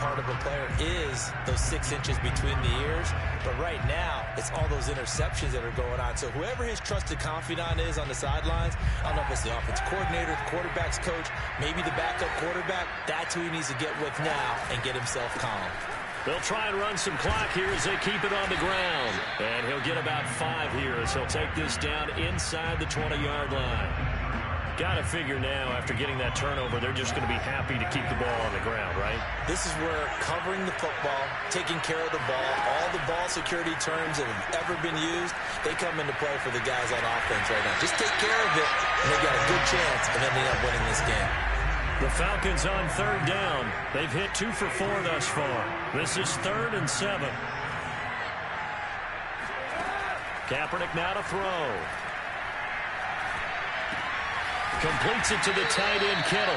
part of a player is those 6 inches between the ears. But right now, it's all those interceptions that are going on. So whoever his trusted confidant is on the sidelines, I don't know if it's the offensive coordinator, the quarterback's coach, maybe the backup quarterback, that's who he needs to get with now and get himself calm. They'll try and run some clock here as they keep it on the ground. And he'll get about 5 here as he'll take this down inside the 20-yard line. Got to figure now, after getting that turnover, they're just going to be happy to keep the ball on the ground, right? This is where covering the football, taking care of the ball, all the ball security terms that have ever been used, they come into play for the guys on offense right now. Just take care of it, and they've got a good chance of ending up winning this game. The Falcons on 3rd down. They've hit 2 for 4 thus far. This is 3rd and 7. Kaepernick now to throw. Completes it to the tight end, Kittle.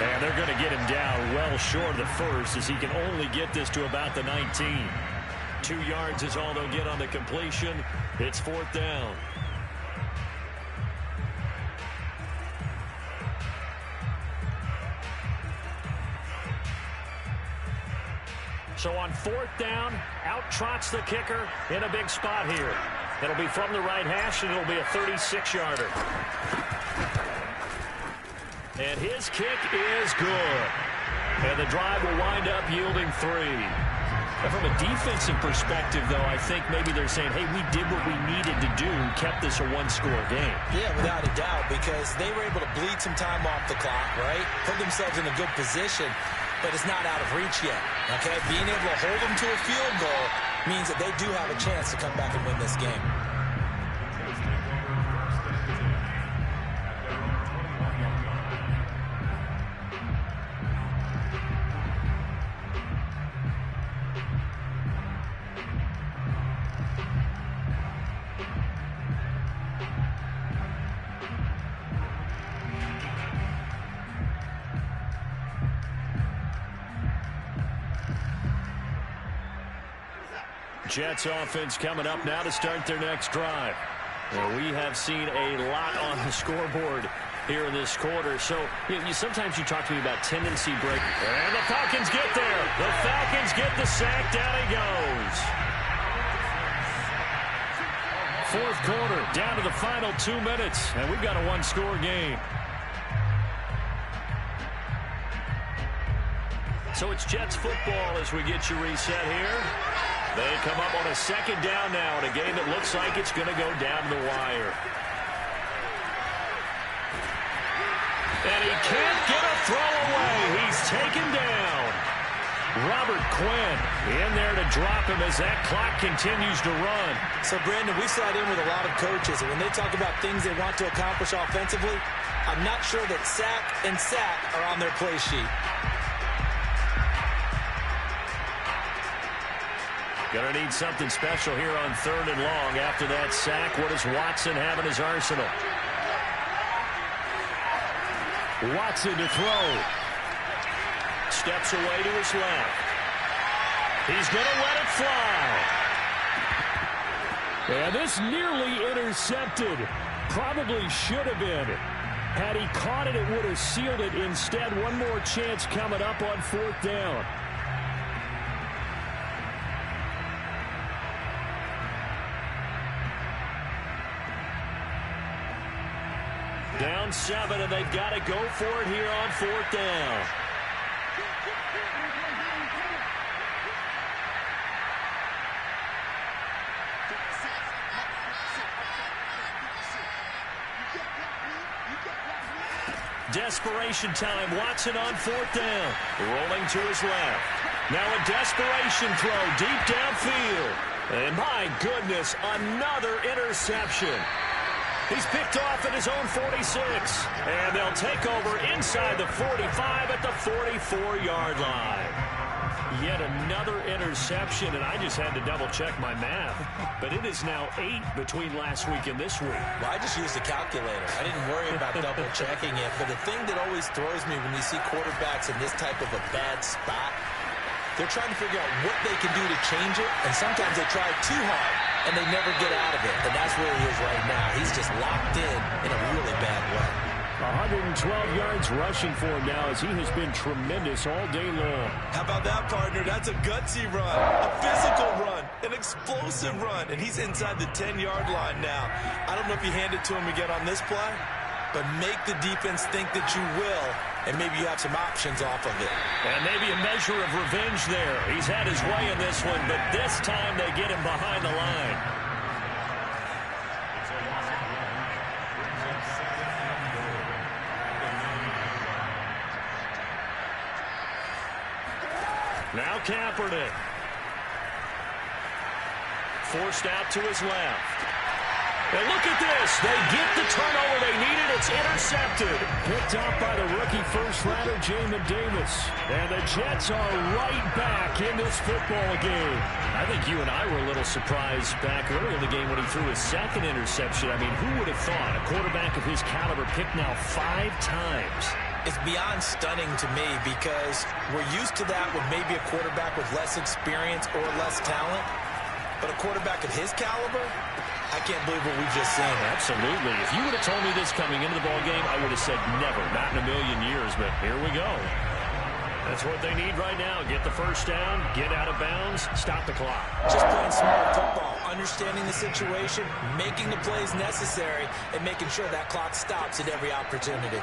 And they're going to get him down well short of the first as he can only get this to about the 19. 2 yards is all they'll get on the completion. It's 4th down. So on 4th down, out trots the kicker in a big spot here. It'll be from the right hash, and it'll be a 36-yarder. And his kick is good. And the drive will wind up yielding 3. Now from a defensive perspective, though, I think maybe they're saying, hey, we did what we needed to do, kept this a 1-score game. Yeah, without a doubt, because they were able to bleed some time off the clock, right? Put themselves in a good position, but it's not out of reach yet, okay? Being able to hold them to a field goal means that they do have a chance to come back and win this game. Jets offense coming up now to start their next drive. Well, we have seen a lot on the scoreboard here in this quarter. So sometimes you talk to me about tendency break. And the Falcons get there. The Falcons get the sack. Down he goes. 4th quarter, down to the final 2 minutes. And we've got a 1-score game. So it's Jets football as we get you reset here. They come up on a 2nd down now in a game that looks like it's going to go down the wire. And he can't get a throw away. He's taken down. Robert Quinn in there to drop him as that clock continues to run. So, Brandon, we sat in with a lot of coaches, and when they talk about things they want to accomplish offensively, I'm not sure that sack and sack are on their play sheet. Going to need something special here on 3rd and long. After that sack, what does Watson have in his arsenal? Watson to throw. Steps away to his left. He's going to let it fly. And this nearly intercepted. Probably should have been. Had he caught it, it would have sealed it. Instead, one more chance coming up on 4th down. Down 7, and they've got to go for it here on 4th down. Desperation time. Watson on 4th down. Rolling to his left. Now a desperation throw deep downfield. And my goodness, another interception. He's picked off at his own 46. And they'll take over inside the 45 at the 44-yard line. Yet another interception, and I just had to double-check my math. But it is now 8 between last week and this week. Well, I just used a calculator. I didn't worry about double-checking it. But the thing that always throws me when you see quarterbacks in this type of a bad spot, they're trying to figure out what they can do to change it, and sometimes they try too hard, and they never get out of it. And that's where he is right now. He's just locked in a really bad way. 112 yards rushing for him now as he has been tremendous all day long. How about that, partner? That's a gutsy run, a physical run, an explosive run, and he's inside the 10-yard line now. I don't know if you hand it to him again on this play, but make the defense think that you will, and maybe you have some options off of it. And maybe a measure of revenge there. He's had his way in this one, but this time they get him behind the line. Now Kaepernick. Forced out to his left. And look at this. They get the turnover they needed. It's intercepted. Picked up by the rookie first-rounder, Jamin Davis. And the Jets are right back in this football game. I think you and I were a little surprised back early in the game when he threw his second interception. I mean, who would have thought a quarterback of his caliber picked now 5 times? It's beyond stunning to me because we're used to that with maybe a quarterback with less experience or less talent. But a quarterback of his caliber, I can't believe what we've just seen. Absolutely. If you would have told me this coming into the ballgame, I would have said never, not in a million years. But here we go. That's what they need right now. Get the first down, get out of bounds, stop the clock. Just playing smart football, understanding the situation, making the plays necessary, and making sure that clock stops at every opportunity.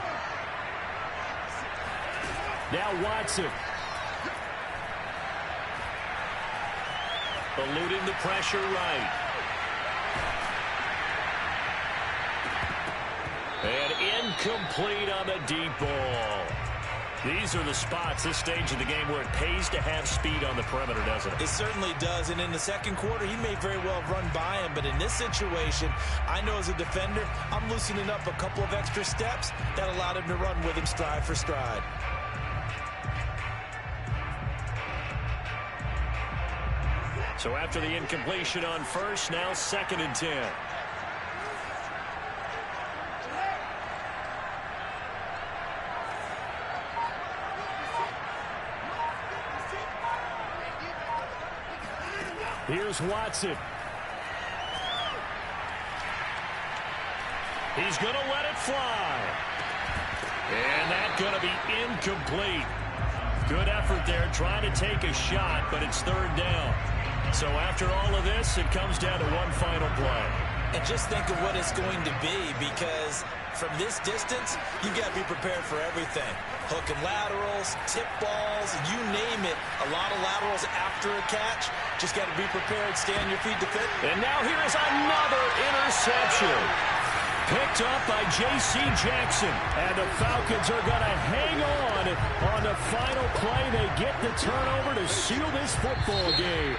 Now Watson. Eluding the pressure right. And incomplete on the deep ball. These are the spots, this stage of the game, where it pays to have speed on the perimeter, doesn't it? It certainly does. And in the second quarter, he may very well have run by him. But in this situation, I know as a defender, I'm loosening up a couple of extra steps that allowed him to run with him stride for stride. So after the incompletion on first, now 2nd and 10. Here's Watson. He's going to let it fly. And that's going to be incomplete. Good effort there, trying to take a shot, but it's 3rd down. So after all of this, it comes down to one final play. And just think of what it's going to be, because from this distance, you've got to be prepared for everything. Hook and laterals, tip balls, you name it. A lot of laterals after a catch. Just got to be prepared, stay on your feet to fit. And now here is another interception. Picked up by J.C. Jackson. And the Falcons are going to hang on the final play. They get the turnover to seal this football game.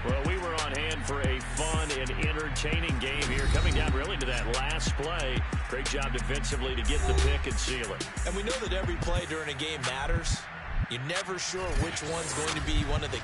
Well, we were on hand for a fun and entertaining game here, coming down really to that last play. Great job defensively to get the pick and seal it. And we know that every play during a game matters. You're never sure which one's going to be one of the key